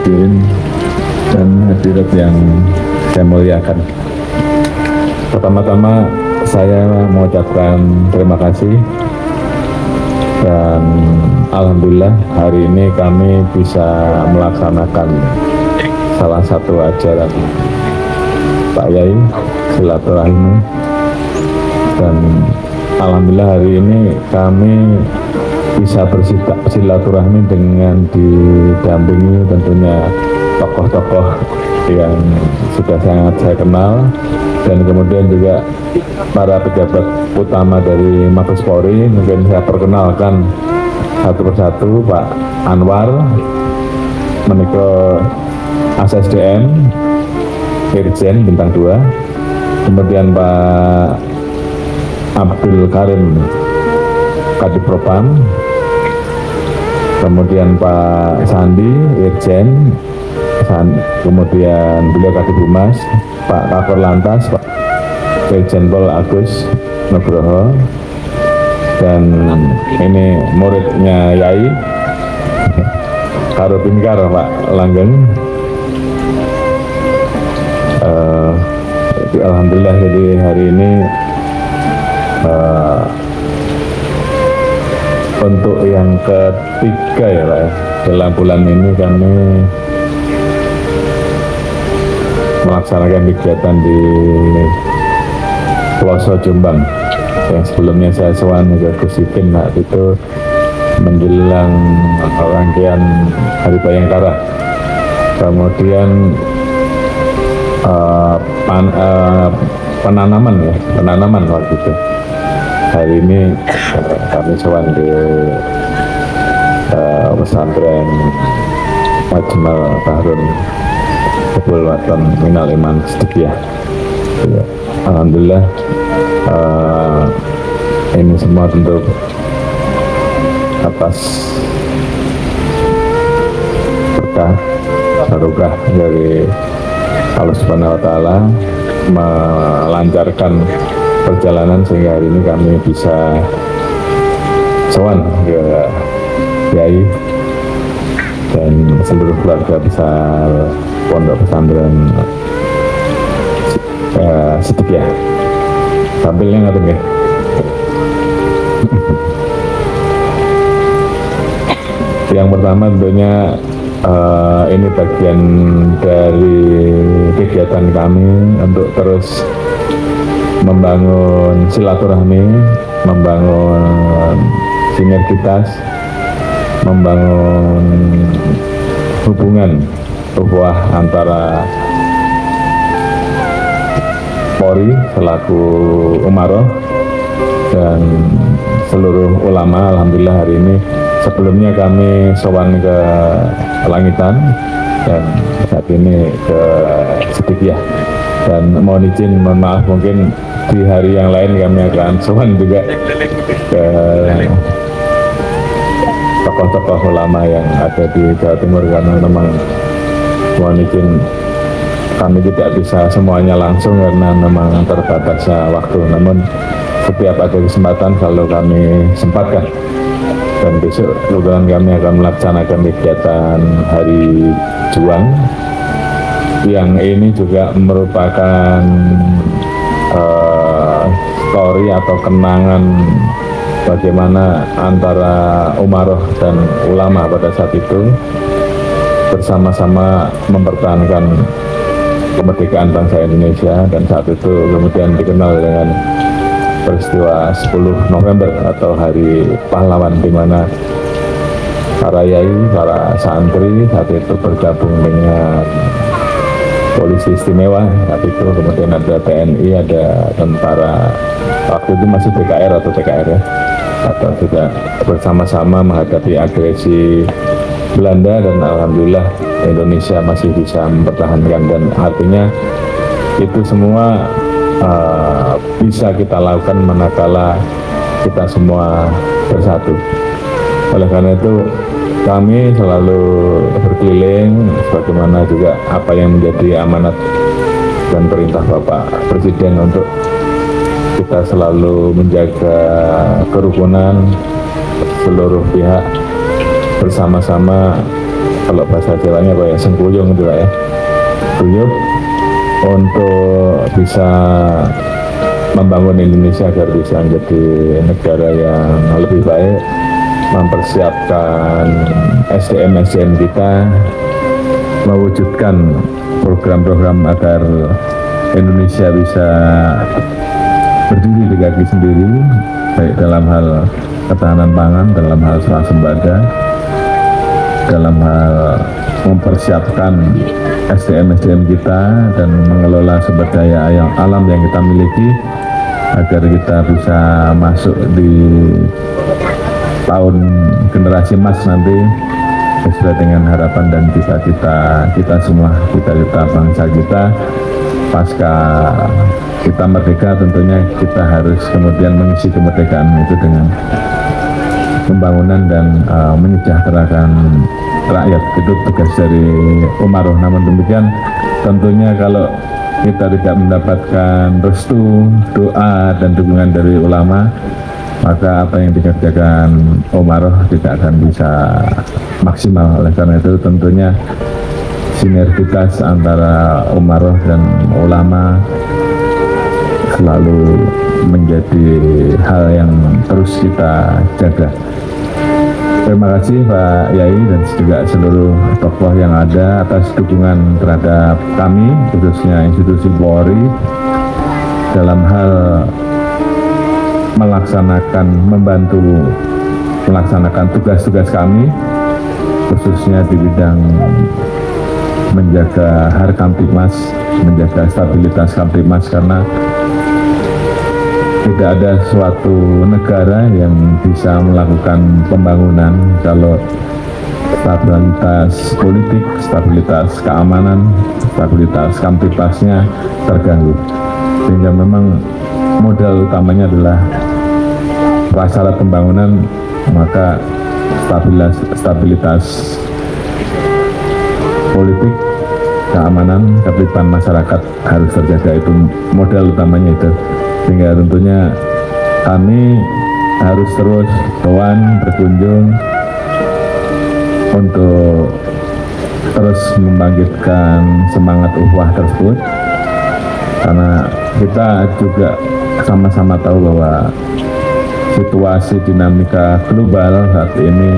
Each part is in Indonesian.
hadirin dan hadirat yang saya muliakan. Pertama-tama saya mengucapkan terima kasih dan alhamdulillah hari ini kami bisa melaksanakan salah satu ajaran Pak Yai silaturahmi, dan alhamdulillah hari ini kami bisa bersilaturahmi dengan didampingi tentunya tokoh-tokoh yang sudah sangat saya kenal, dan kemudian juga para pejabat utama dari Mabes Polri. Mungkin saya perkenalkan satu persatu. Pak Anwar Menko ASSDM Irjen Bintang 2, kemudian Pak Abdul Karim Kadipropam, kemudian Pak Sandi Irjen, kemudian beliau Kadifumas, Pak Kakor Lantas, Pak Irjen Pol Agus Nugroho, dan ini muridnya Yai Karotinkar Pak Langgeng. Alhamdulillah jadi hari ini untuk yang ketiga ya Pak, dalam bulan ini kami melaksanakan kegiatan di Ploso Jombang. Yang sebelumnya saya sowan ke Gus Ipin Pak, itu menjelang rangkaian Hari Bayangkara. Kemudian penanaman waktu itu. Hari ini kami sowan di pesantren Majmal Bahrun Kebul Waton Minal Iman Sedikiyah. Alhamdulillah ini semua tentu atas berkah barokah dari Allah Subhanahu wa Ta'ala, melancarkan perjalanan sehingga hari ini kami bisa sowan ke Yai dan seluruh keluarga besar Pondok Pesantren Sedikiyah. Tampilnya nggak ya? Yang pertama tentunya ini bagian dari kegiatan kami untuk terus membangun silaturahmi, membangun sinergitas, membangun hubungan ukhuwah antara Polri selaku Umaroh dan seluruh ulama. Alhamdulillah hari ini sebelumnya kami sowan ke Langitan dan saat ini ke Sedikiyah, dan mohon izin, mohon maaf mungkin di hari yang lain kami akan sowan juga ke tokoh-tokoh ulama yang ada di Jawa Timur, karena memang mohon izin kami tidak bisa semuanya langsung karena memang terbatasnya waktu, namun setiap ada kesempatan selalu kami sempatkan. Dan besok kebetulan kami akan melaksanakan kegiatan Hari Juang, yang ini juga merupakan story atau kenangan bagaimana antara Umaroh dan ulama pada saat itu bersama-sama mempertahankan kemerdekaan bangsa Indonesia, dan saat itu kemudian dikenal dengan peristiwa 10 November atau Hari Pahlawan, di mana para yai, para santri saat itu bergabung dengan polisi istimewa saat itu, kemudian ada TNI, ada tentara, waktu itu masih BKR atau TKR ya, atau juga bersama-sama menghadapi agresi Belanda, dan alhamdulillah Indonesia masih bisa mempertahankan, dan artinya itu semua bisa kita lakukan manakala kita semua bersatu. Oleh karena itu kami selalu berkeliling sebagaimana juga apa yang menjadi amanat dan perintah Bapak Presiden untuk kita selalu menjaga kerukunan seluruh pihak, bersama-sama kalau bahasa Jawanya apa ya, sengkuyung gitu Pak ya, guyup untuk bisa membangun Indonesia agar bisa menjadi negara yang lebih baik, mempersiapkan SDM kita, mewujudkan program-program agar Indonesia bisa berdiri di kaki sendiri, baik dalam hal ketahanan pangan, dalam hal swasembada, dalam hal mempersiapkan SDM kita dan mengelola sumber daya alam yang kita miliki agar kita bisa masuk di tahun generasi emas nanti sesuai dengan harapan dan cita-cita kita semua, cita-cita bangsa kita. Pasca kita merdeka, tentunya kita harus kemudian mengisi kemerdekaan itu dengan pembangunan dan menyejahterakan rakyat. Itu tugas dari Umaroh. Namun demikian, tentunya kalau kita tidak mendapatkan restu, doa, dan dukungan dari ulama, maka apa yang dikerjakan Umaroh tidak akan bisa maksimal. Oleh karena itu tentunya sinergitas antara Umaroh dan ulama selalu menjadi hal yang terus kita jaga. Terima kasih Pak Yai dan juga seluruh tokoh yang ada atas dukungan terhadap kami, khususnya institusi Polri, dalam hal membantu melaksanakan tugas-tugas kami, khususnya di bidang menjaga Harkamtibmas, menjaga stabilitas Kamtibmas, karena tidak ada suatu negara yang bisa melakukan pembangunan kalau stabilitas politik, stabilitas keamanan, stabilitas Kamtibmasnya terganggu. Sehingga memang modal utamanya adalah prasyarat pembangunan, maka stabilitas politik, keamanan, ketertiban masyarakat harus terjaga. Itu modal utamanya itu. Sehingga tentunya kami harus terus berkunjung untuk terus membangkitkan semangat ukhuwah tersebut, karena kita juga sama-sama tahu bahwa situasi dinamika global saat ini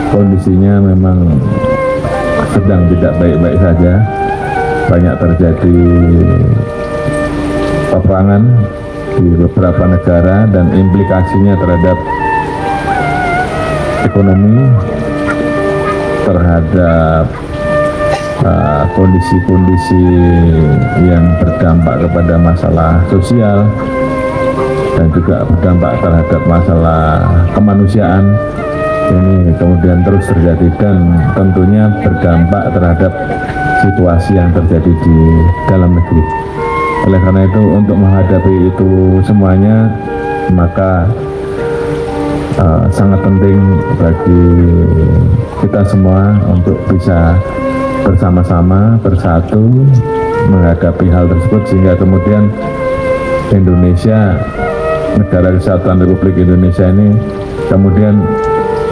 kondisinya memang sedang tidak baik-baik saja. Banyak terjadi peperangan di beberapa negara dan implikasinya terhadap ekonomi, terhadap kondisi-kondisi yang berdampak kepada masalah sosial dan juga berdampak terhadap masalah kemanusiaan. Ini kemudian terus terjadi dan tentunya berdampak terhadap situasi yang terjadi di dalam negeri. Oleh karena itu, untuk menghadapi itu semuanya, maka sangat penting bagi kita semua untuk bisa bersama-sama, bersatu menghadapi hal tersebut, sehingga kemudian Indonesia, Negara Kesatuan Republik Indonesia ini kemudian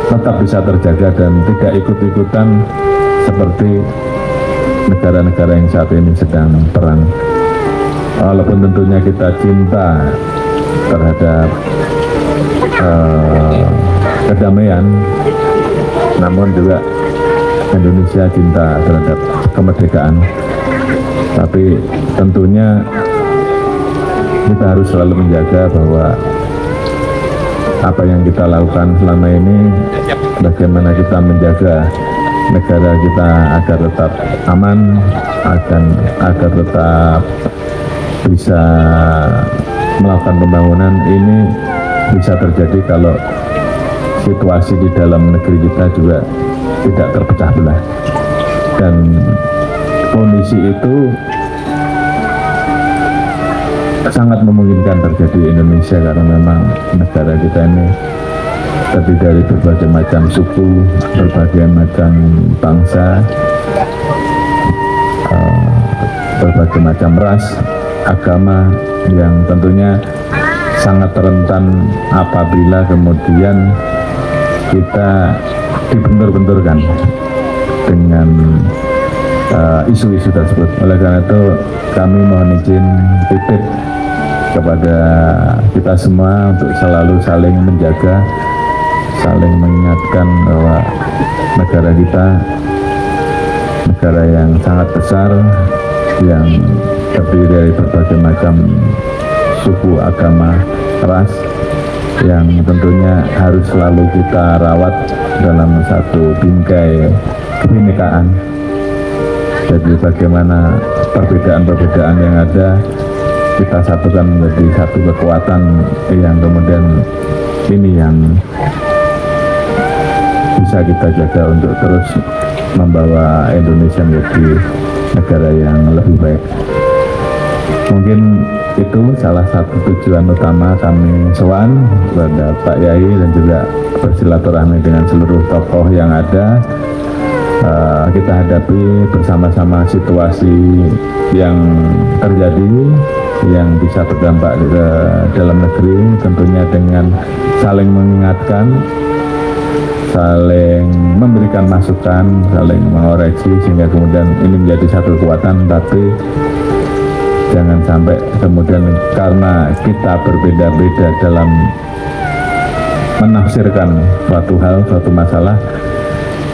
tetap bisa terjaga dan tidak ikut-ikutan seperti negara-negara yang saat ini sedang perang. Walaupun tentunya kita cinta terhadap kedamaian, namun juga Indonesia cinta terhadap kemerdekaan. Tapi tentunya kita harus selalu menjaga bahwa apa yang kita lakukan selama ini, bagaimana kita menjaga negara kita agar tetap aman, agar tetap bisa melakukan pembangunan. Ini bisa terjadi kalau situasi di dalam negeri kita juga tidak terpecah belah, dan kondisi itu sangat memungkinkan terjadi di Indonesia karena memang negara kita ini terdiri dari berbagai macam suku, berbagai macam bangsa, berbagai macam ras, agama, yang tentunya sangat rentan apabila kemudian kita dibentur-benturkan dengan isu-isu tersebut. Oleh karena itu kami mohon izin titip kepada kita semua untuk selalu saling menjaga, saling mengingatkan bahwa negara kita negara yang sangat besar, yang terdiri dari berbagai macam suku, agama, ras, yang tentunya harus selalu kita rawat dalam satu bingkai kebinekaan. Jadi bagaimana perbedaan-perbedaan yang ada kita satukan menjadi satu kekuatan yang kemudian ini yang bisa kita jaga untuk terus membawa Indonesia menjadi negara yang lebih baik. Mungkin itu salah satu tujuan utama kami sowan kepada Pak Yai dan juga bersilaturahmi dengan seluruh tokoh yang ada. Kita hadapi bersama-sama situasi yang terjadi yang bisa berdampak ke dalam negeri, tentunya dengan saling mengingatkan, saling memberikan masukan, saling mengoreksi sehingga kemudian ini menjadi satu kekuatan. Tapi jangan sampai kemudian karena kita berbeda-beda dalam menafsirkan suatu hal, suatu masalah,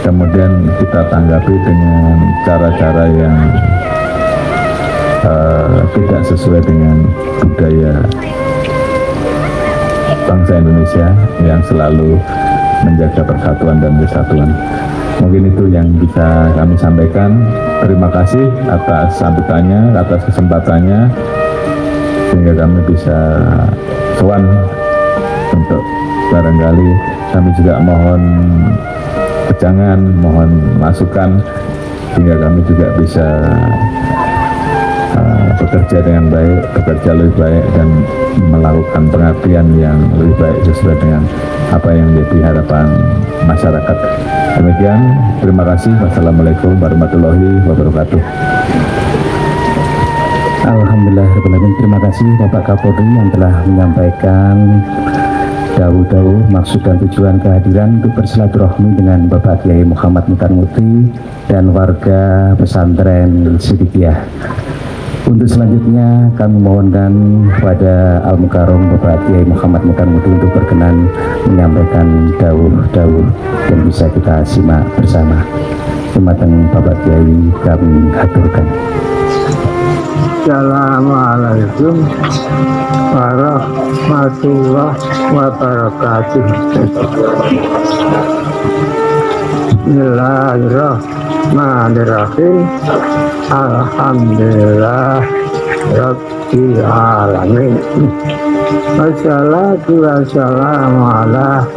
kemudian kita tanggapi dengan cara-cara yang tidak sesuai dengan budaya bangsa Indonesia yang selalu menjaga persatuan dan kesatuan. Mungkin itu yang bisa kami sampaikan. Terima kasih atas sambutannya, atas kesempatannya, sehingga kami bisa sowan untuk barangkali kami juga mohon jangan mohon masukan sehingga kami juga bisa bekerja dengan baik, bekerja lebih baik dan melakukan pengabdian yang lebih baik sesuai dengan apa yang menjadi harapan masyarakat. Demikian, terima kasih. Wassalamualaikum warahmatullahi wabarakatuh. Alhamdulillah, terima kasih Bapak Kapolri yang telah menyampaikan dawuh-dawuh maksud dan tujuan kehadiran untuk bersilaturahmi dengan Bapak Kiai Muhammad Mutar Mukti dan warga pesantren Sidikiyah. Untuk selanjutnya kami mohonkan kepada Al-Mukarram Bapak Kiai Muhammad Mutar Mukti untuk berkenan menyampaikan dawuh-dawuh yang bisa kita simak bersama. Dumateng Bapak Kiai kami haturkan. Assalamualaikum warahmatullahi wabarakatuh. Bismillahirrahmanirrahim. Alhamdulillah Rabbil alamin. Wassalatu wassalamu ala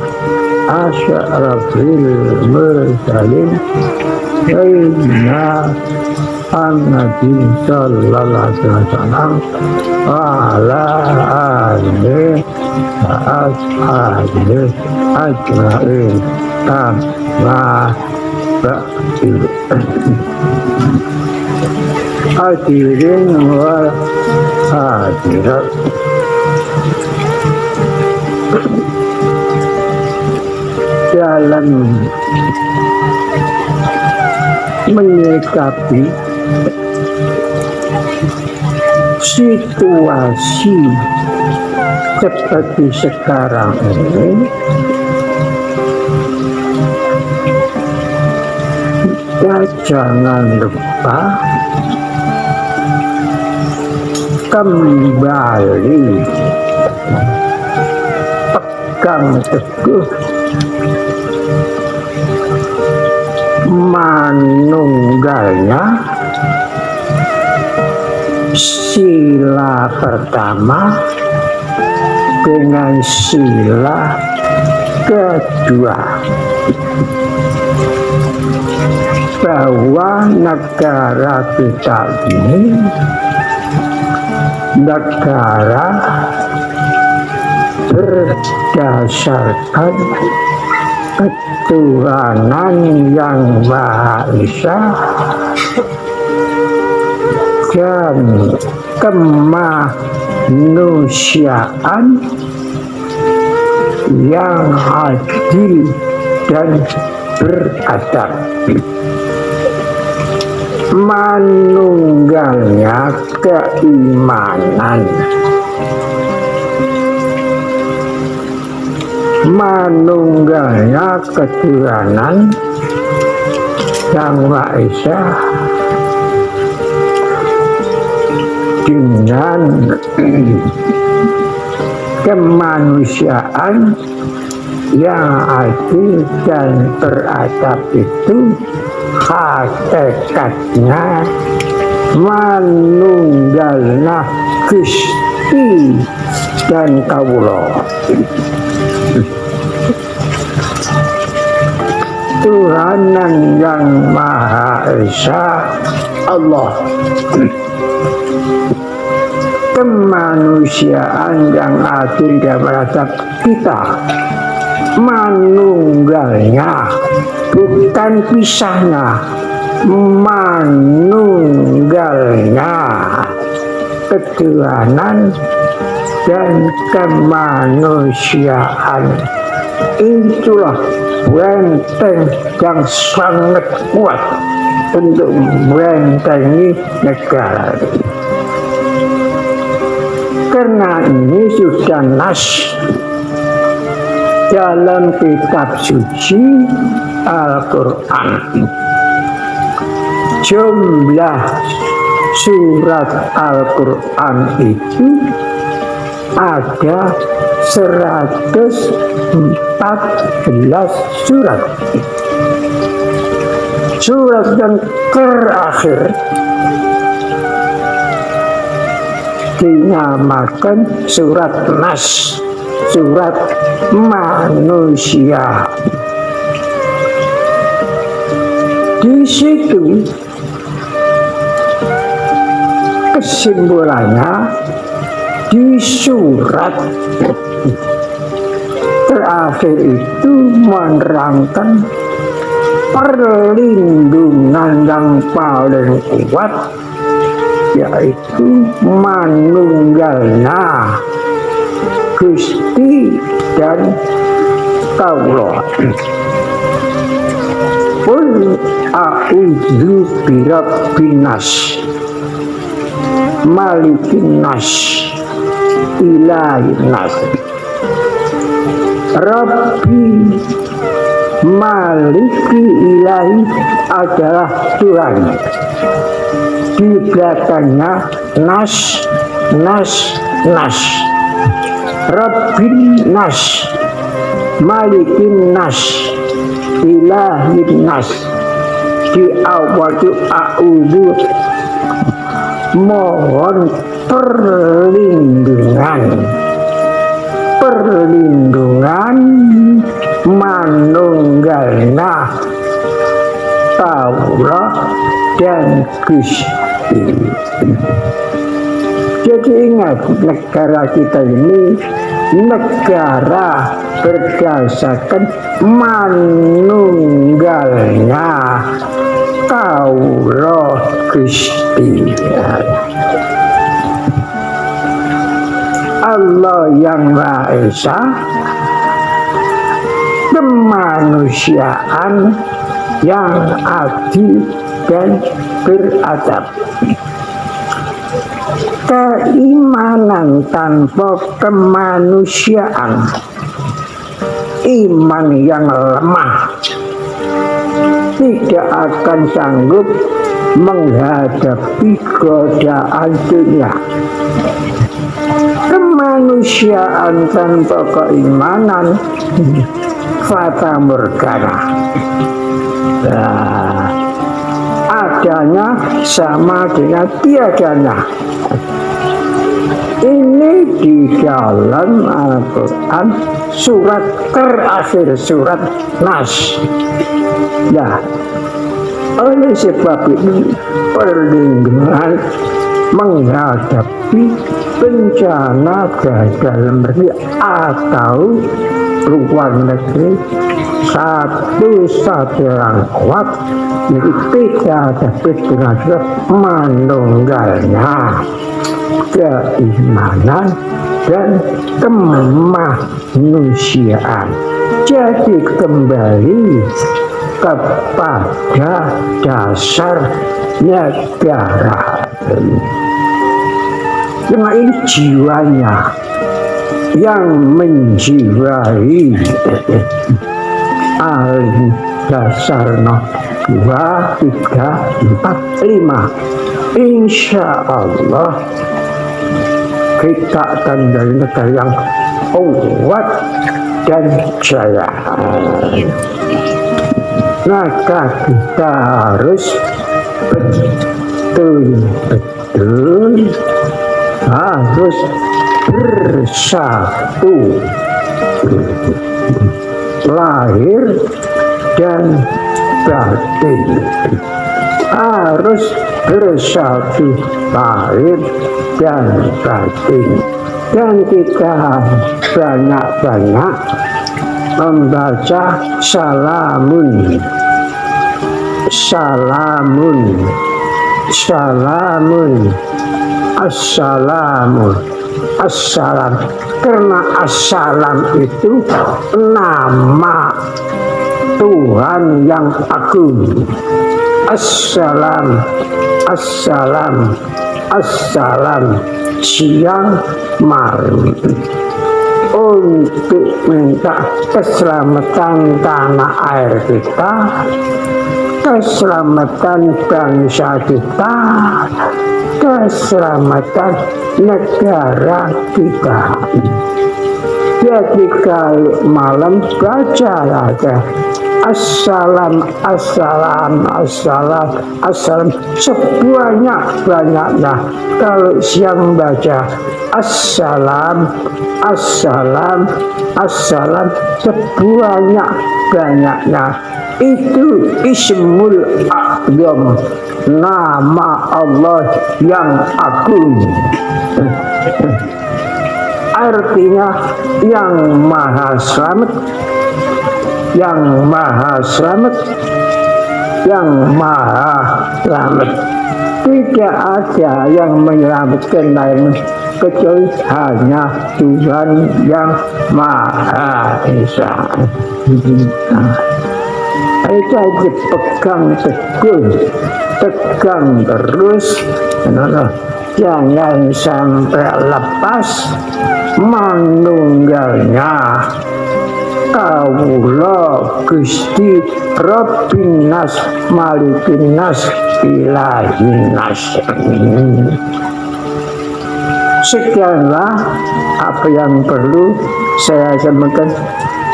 asyrafil mursalin sayyidina Nabi sallallahu alaihi wasallam wa ala alihi wa ashabihi ajma'in. Amma ba'du. Hadirin wal hadirat, dalam menyikapi situasi seperti sekarang ini, ya jangan lupa kembali pegang teguh manunggalnya sila pertama dengan sila kedua, bahwa negara kita ini negara berdasarkan ketuhanan yang Maha Esa dan kemanusiaan yang adil dan beradab. Manunggalnya keimanan, manunggalnya ketuhanan Yang Maha Esa dengan kemanusiaan yang adil dan beradab itu hakikatnya manunggalna Gusti dan kawula. Tuhanan yang Maha Esa Allah, kemanusiaan yang adil dan beradab kita manunggalnya, bukan pisahnya, manunggalnya ketuhanan dan kemanusiaan. Itulah benteng yang sangat kuat untuk membentengi negara. Karena ini sudah nas dalam kitab suci Al-Quran. Jumlah surat Al-Quran itu ada 114 surat. Surat yang terakhir dinamakan surat Nas, surat manusia. Di situ kesimpulannya di surat terakhir itu menerangkan perlindungan yang paling kuat, yaitu manunggalna Gusti dan kawula. Qul a'udzu birabbin nas, malikin nas, ilahin nas. Rabbi maliki ilahi adalah Tuhan. Di belakangnya nas, nas, nas. Rabbi nas, malikin nas, ilahin nas. Di awal itu a'udzu, mohon perlindungan manunggalna kawula dan Gusti. Jadi ingat, negara kita ini negara berdasarkan manunggalnya kawula Gusti. Allah yang Maha Esa, kemanusiaan yang adil dan beradab. Keimanan tanpa kemanusiaan, iman yang lemah, tidak akan sanggup menghadapi godaan dunia. Kemanusiaan tanpa keimanan fata morgana. Nah, adanya sama dengan tiadanya. Ini di dalam Al-Quran surat terakhir, surat Nas. Nah, oleh sebab ini perlindungan menghadapi bencana dalam negeri atau luar negeri satu-satunya yang kuat, jadi tidak ada bedanya manunggalnya keimanan dan kemanusiaan. Jadi kembali kepada dasar negara. Cuma ini jiwanya yang menjiwai ahli dasarno 2, 3, 4, 5. Insya Allah kita akan dari negara yang kuat dan jaya. Maka kita harus betul-betul harus bersatu, lahir dan batin, harus bersatu lahir dan batin. Dan kita banyak-banyak membaca salamun, salamun, salamun, assalamu, assalam. Karena assalam itu nama Tuhan yang agung. Assalam, assalam, assalam, siang malam, untuk minta keselamatan tanah air kita, keselamatan bangsa kita, keselamatan negara kita. Jadi kalau malam baca aja assalam, assalam, assalam, assalam sebanyak-banyaknya. Kalau siang baca assalam, assalam, assalam sebanyak-banyaknya. Itu ismul a'zam, nama Allah yang agung. Artinya yang maha selamat, yang maha selamat, yang maha selamat. Tidak ada yang menyelamatkan lain kecuali hanya Tuhan yang Maha Esa. Itu aja pegang teguh, tegang terus, jangan sampai lepas manunggalnya. Kawula Gusti Rabbin Nas Malikin Nas Ilahin Nas. Sekianlah apa yang perlu saya sampaikan.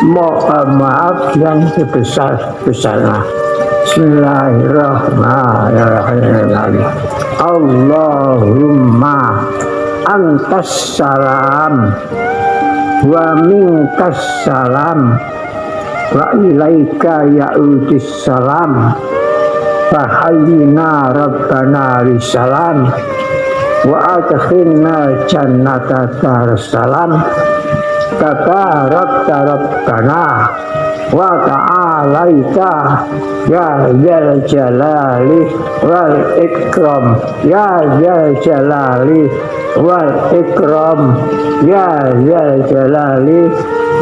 Mohon maaf yang sebesar-besarnya. Bismillahirrahmanirrahim. Allahumma antas salam wa minkas salam wa ilaika ya'udis salam fahayyina rabbana lisalam wa adkhilna jannata darussalam tabarakta rabbana wa ta'alaita ya zal jalali wal ikram, ya zal jalali wal ikram, ya zal jalali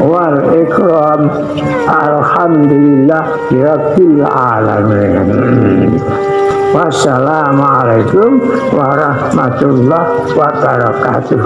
wal ikram. Alhamdulillah rabbil alamin. Wassalamualaikum warahmatullahi wabarakatuh.